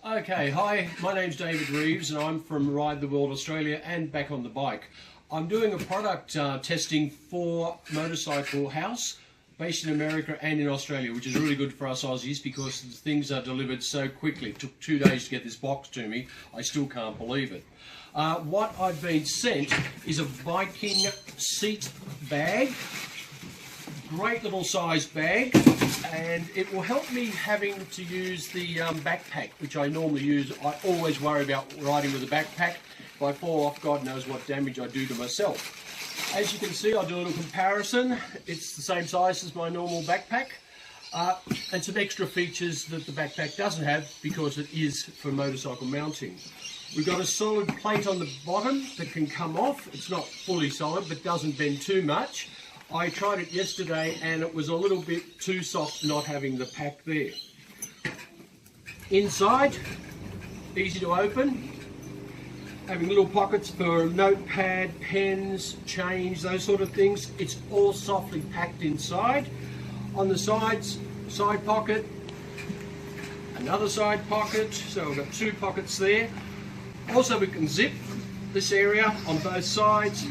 Okay, hi, my name's David Reeves and I'm from Ride the World Australia and Back on the Bike. I'm doing a product testing for Motorcycle House based in America and in Australia, which is really good for us Aussies because things are delivered so quickly. It took 2 days to get this box to me. I still can't believe it. What I've been sent is a Viking seat bag. Great little size bag, and it will help me having to use the backpack, which I normally use. I always worry about riding with a backpack. If I fall off, God knows what damage I do to myself. As you can see, I'll do a little comparison. It's the same size as my normal backpack, and some extra features that the backpack doesn't have because it is for motorcycle mounting. We've got a solid plate on the bottom that can come off. It's not fully solid, but doesn't bend too much. I tried it yesterday and it was a little bit too soft not having the pack there. Inside, easy to open, having little pockets for notepad, pens, change, those sort of things. It's all softly packed inside. On the sides, side pocket, another side pocket, so we've got 2 pockets there. Also we can zip this area on both sides,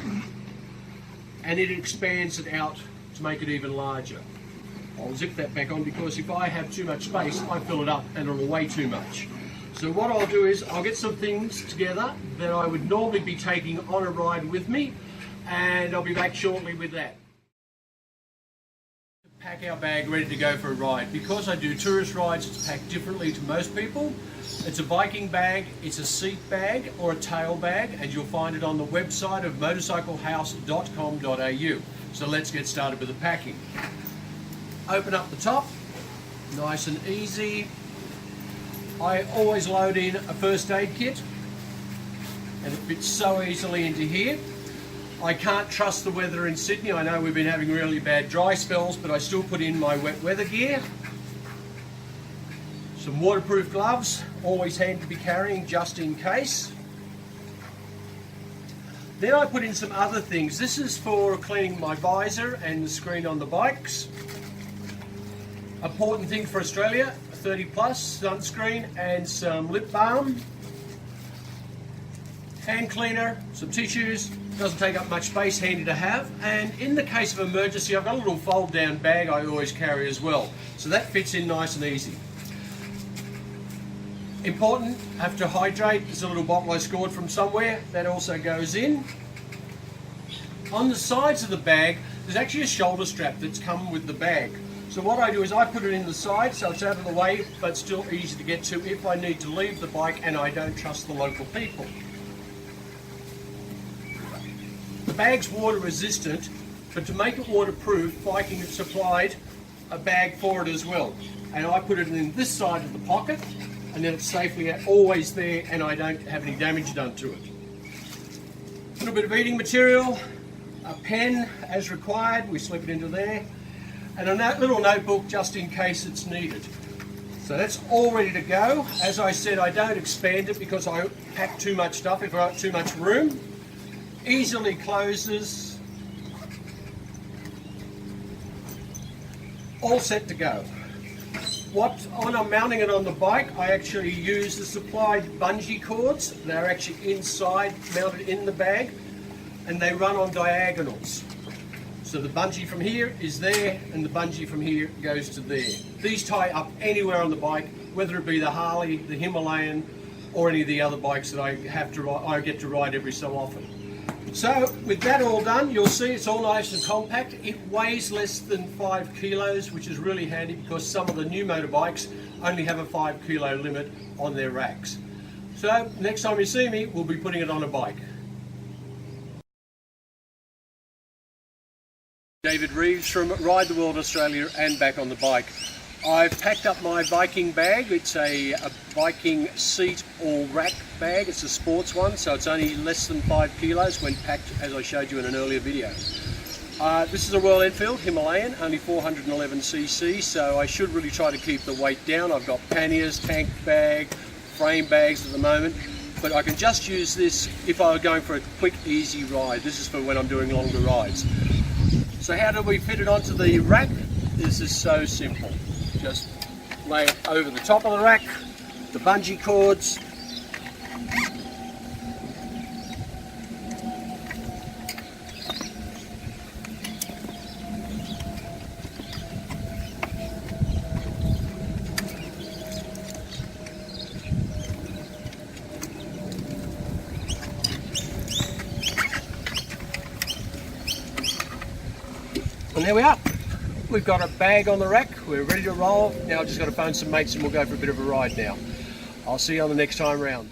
and it expands it out to make it even larger. I'll zip that back on because if I have too much space, I fill it up and it'll weigh too much. So what I'll do is I'll get some things together that I would normally be taking on a ride with me, and I'll be back shortly with that. Pack our bag ready to go for a ride. Because I do tourist rides, it's packed differently to most people. It's a Viking bag, it's a seat bag or a tail bag, and you'll find it on the website of motorcyclehouse.com.au. So let's get started with the packing. Open up the top, nice and easy. I always load in a first aid kit, and it fits so easily into here. I can't trust the weather in Sydney. I know we've been having really bad dry spells, but I still put in my wet weather gear. Some waterproof gloves, always handy to be carrying just in case. Then I put in some other things. This is for cleaning my visor and the screen on the bikes. Important thing for Australia, 30 plus sunscreen and some lip balm. Hand cleaner, some tissues, doesn't take up much space, handy to have. And in the case of emergency, I've got a little fold down bag I always carry as well. So that fits in nice and easy. Important, have to hydrate. There's a little bottle I scored from somewhere, that also goes in. On the sides of the bag, there's actually a shoulder strap that's come with the bag. So what I do is I put it in the side so it's out of the way, but still easy to get to if I need to leave the bike and I don't trust the local people. The bag's water resistant, but to make it waterproof, Viking have supplied a bag for it as well. And I put it in this side of the pocket, and then it's safely always there and I don't have any damage done to it. A little bit of eating material, a pen as required, we slip it into there, and a little notebook just in case it's needed. So that's all ready to go. As I said, I don't expand it because I pack too much stuff if I've got too much room. Easily closes. All set to go. When I'm mounting it on the bike, I actually use the supplied bungee cords. They're actually inside, mounted in the bag, and they run on diagonals. So the bungee from here is there, and the bungee from here goes to there. These tie up anywhere on the bike, whether it be the Harley, the Himalayan, or any of the other bikes that I get to ride every so often. So with that all done, you'll see it's all nice and compact. It weighs less than 5 kilos, which is really handy because some of the new motorbikes only have a 5 kilo limit on their racks. So next time you see me, we'll be putting it on a bike. David Reeves from Ride the World Australia and Back on the Bike. I've packed up my Viking bag. It's a Viking seat or rack bag. It's a sports one, so it's only less than 5 kilos when packed, as I showed you in an earlier video. This is a Royal Enfield Himalayan, only 411cc, so I should really try to keep the weight down. I've got panniers, tank bag, frame bags at the moment, but I can just use this if I were going for a quick, easy ride. This is for when I'm doing longer rides. So how do we fit it onto the rack? This is so simple. Just lay it over the top of the rack, the bungee cords. And there we are. We've got a bag on the rack. We're ready to roll. Now I've just got to phone some mates and we'll go for a bit of a ride now. I'll see you on the next time round.